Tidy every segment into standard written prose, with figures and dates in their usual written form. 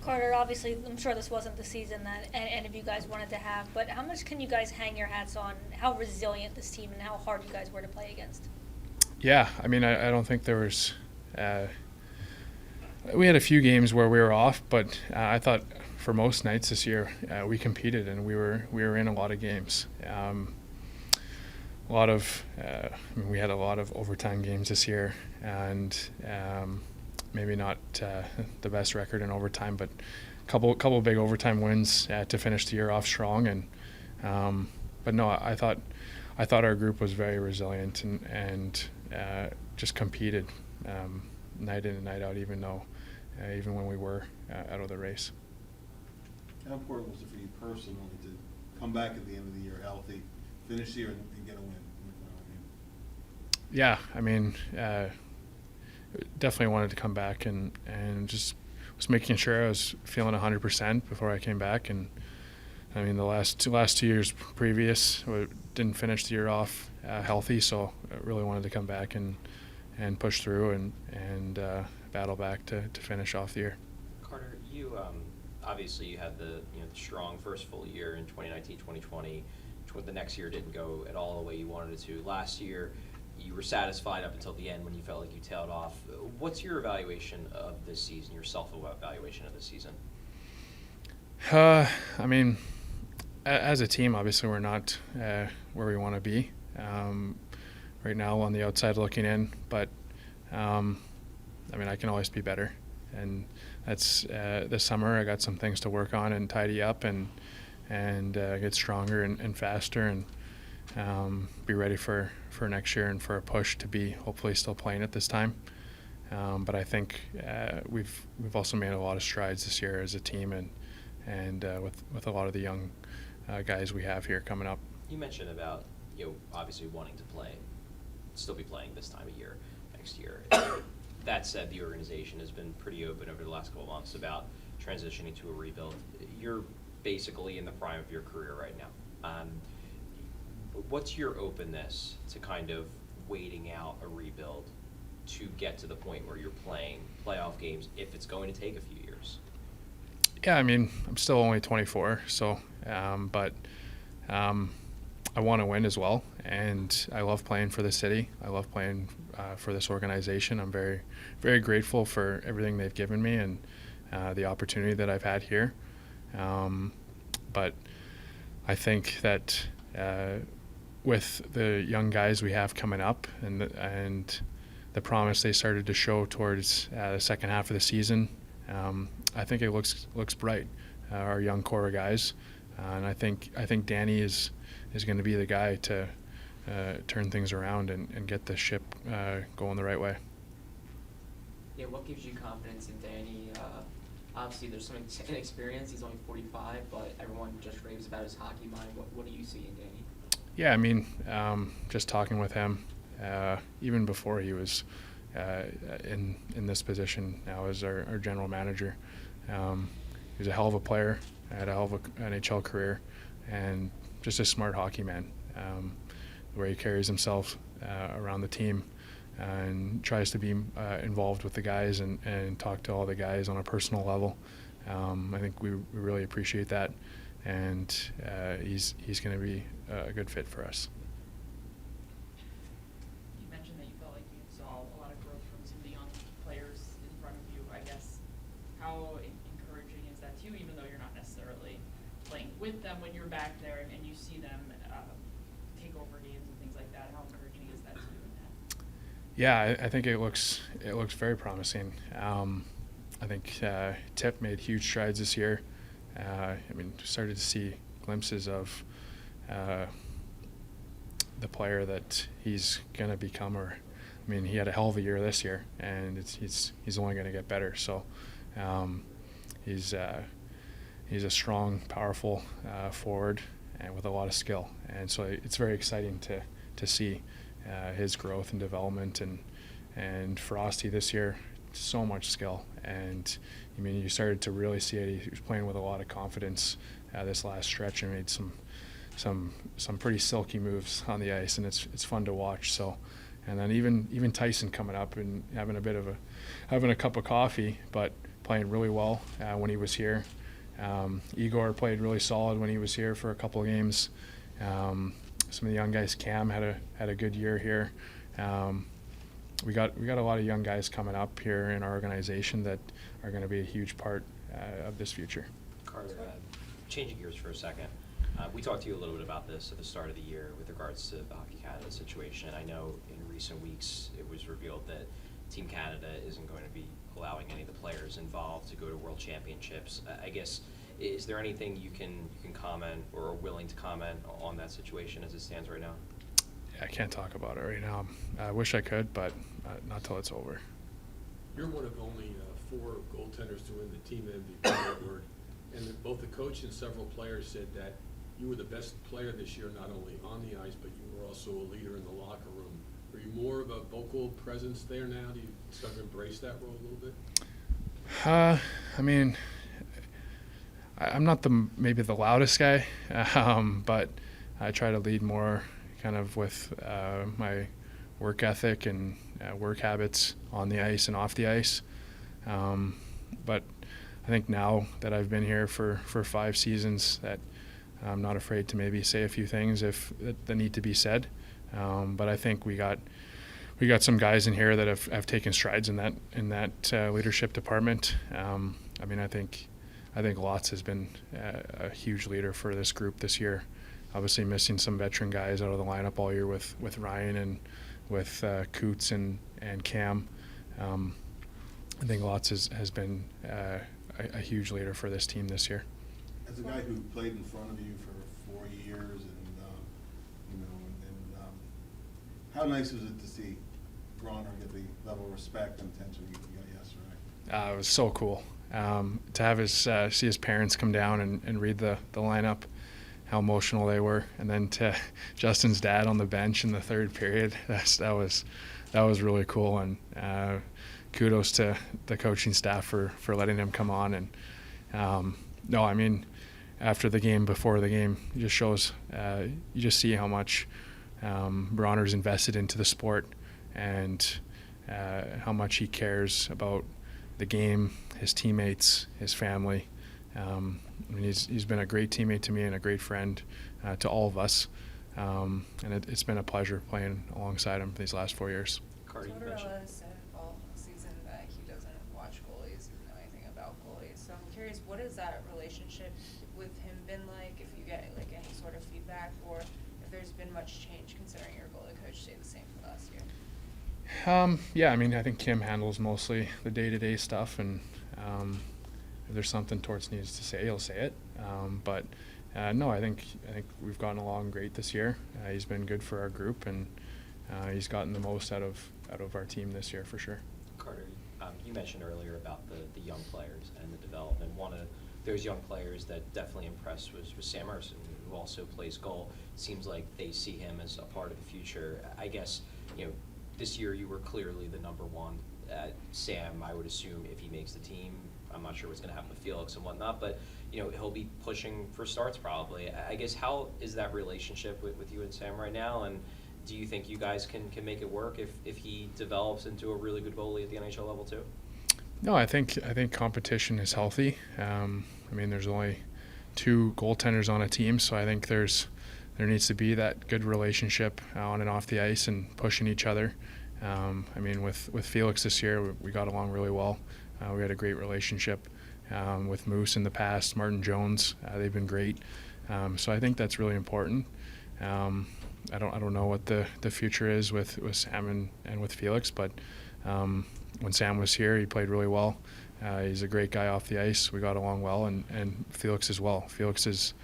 Carter, obviously, I'm sure this wasn't the season that any of you guys wanted to have, but how much can you guys hang your hats on how resilient this team and how hard you guys were to play against? Yeah, I mean, I don't think there was. We had a few games where we were off, but I thought for most nights this year we competed and we were in a lot of games. A lot of we had a lot of overtime games this year, and maybe not the best record in overtime, but couple big overtime wins to finish the year off strong. And but no, I thought our group was very resilient and just competed night in and night out, even when we were out of the race. How important was it for you personally to come back at the end of the year healthy, finish the year, and get a win in the final game? Yeah, I mean, definitely wanted to come back and just was making sure I was feeling 100% before I came back. And I mean, the last 2 years previous, we didn't finish the year off healthy, so I really wanted to come back and push through and battle back to finish off the year. Carter, you obviously you had the strong first full year in 2019-2020. The next year didn't go at all the way you wanted it to. Last year, you were satisfied up until the end when you felt like you tailed off. What's your evaluation of this season, your self-evaluation of this season? I mean, as a team, obviously we're not where we want to be right now on the outside looking in, but I mean, I can always be better, and that's this summer I got some things to work on and tidy up and get stronger and faster and be ready for next year and for a push to be hopefully still playing at this time. But I think we've also made a lot of strides this year as a team and with a lot of the young guys we have here coming up. You mentioned about obviously wanting to still be playing this time of year next year. That said, the organization has been pretty open over the last couple of months about transitioning to a rebuild. You're basically in the prime of your career right now. What's your openness to kind of waiting out a rebuild to get to the point where you're playing playoff games if it's going to take a few years? Yeah, I mean, I'm still only 24, so but I want to win as well, and I love playing for the city. I love playing for this organization. I'm very, very grateful for everything they've given me and the opportunity that I've had here. But I think that with the young guys we have coming up and the promise they started to show towards the second half of the season, I think it looks bright. Our young core of guys, and I think Danny is going to be the guy to turn things around and get the ship going the right way. Yeah, what gives you confidence in Danny? Obviously, there's some inexperience. He's only 45, but everyone just raves about his hockey mind. What do you see in Danny? Yeah, I mean, just talking with him, even before he was in this position now as our general manager, he was a hell of a player, had a hell of an NHL career, and just a smart hockey man. The way he carries himself around the team and tries to be involved with the guys and talk to all the guys on a personal level. I think we really appreciate that, and he's going to be a good fit for us. You mentioned that you felt like you saw a lot of growth from some of the young players in front of you. I guess how encouraging is that to you, even though you're not necessarily playing with them when you're back there and you see them take over games and things like that? How encouraging is that to you in that? Yeah, I think it looks very promising. I think Tip made huge strides this year. I mean, started to see glimpses of the player that he's going to become. I mean, he had a hell of a year this year, and he's only going to get better. So he's a strong, powerful forward and with a lot of skill. And so it's very exciting to see his growth and development. And Frosty this year, so much skill. And I mean, you started to really see it. He was playing with a lot of confidence this last stretch and made some pretty silky moves on the ice, and it's fun to watch. So, and then even Tyson coming up and having a cup of coffee, but playing really well when he was here. Igor played really solid when he was here for a couple of games. Some of the young guys, Cam had a good year here. We got a lot of young guys coming up here in our organization that are going to be a huge part of this future. Carter, changing gears for a second. We talked to you a little bit about this at the start of the year with regards to the Hockey Canada situation. I know in recent weeks it was revealed that Team Canada isn't going to be allowing any of the players involved to go to World Championships. I guess, is there anything you can comment or are willing to comment on that situation as it stands right now? Yeah, I can't talk about it right now. I wish I could, but not till it's over. You're one of only 4 goaltenders to win the team MVP award, and both the coach and several players said that you were the best player this year, not only on the ice, but you were also a leader in the locker room. Are you more of a vocal presence there now? Do you start to embrace that role a little bit? I mean, I'm not maybe the loudest guy, but I try to lead more kind of with my work ethic and work habits on the ice and off the ice. But I think now that I've been here for 5 seasons, that I'm not afraid to maybe say a few things if that need to be said. But I think we got some guys in here that have taken strides in that leadership department. I mean, I think Lotz has been a huge leader for this group this year. Obviously missing some veteran guys out of the lineup all year with Ryan and with Coots and Cam. I think Lotz has been a huge leader for this team this year. As a guy who played in front of you for 4 years, and how nice was it to see Braun get the level of respect and attention he got yesterday? It was so cool to have see his parents come down and read the lineup, how emotional they were, and then to Justin's dad on the bench in the 3rd period. That was really cool, and kudos to the coaching staff for letting him come on. And no, I mean, after the game, before the game, it just shows you just see how much Bronner's invested into the sport and how much he cares about the game, his teammates, his family. I mean, he's been a great teammate to me and a great friend to all of us. And it's been a pleasure playing alongside him these last 4 years. Carter, you mentioned. Tortorella said all season that he doesn't watch goalies or know anything about goalies. So I'm curious, what has that relationship with him been like? If you get like any sort of feedback, or if there's been much change considering your goalie coach stayed the same for last year? Yeah, I mean, I think Kim handles mostly the day-to-day stuff, and if there's something Torts needs to say, he'll say it. But no, I think we've gotten along great this year. He's been good for our group, and he's gotten the most out of our team this year for sure. Carter, you mentioned earlier about the young players and the development. One of those young players that definitely impressed was Sam Ersson, who also plays goal. Seems like they see him as a part of the future. I guess, this year you were clearly the number one. Sam, I would assume if he makes the team, I'm not sure what's going to happen with Felix and whatnot, but he'll be pushing for starts probably. I guess, how is that relationship with you and Sam right now, and do you think you guys can make it work if he develops into a really good goalie at the NHL level too? No, I think competition is healthy. I mean, there's only 2 goaltenders on a team, so I think there needs to be that good relationship on and off the ice and pushing each other. I mean, with Felix this year, we got along really well. We had a great relationship with Moose in the past, Martin Jones. They've been great. So I think that's really important. I don't know what the future is with Sam and with Felix, but when Sam was here, he played really well. He's a great guy off the ice. We got along well, and Felix as well. Felix is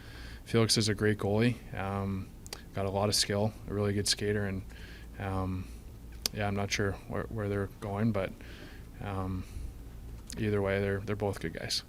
a great goalie. Got a lot of skill, a really good skater, and yeah, I'm not sure where they're going, but either way, they're both good guys.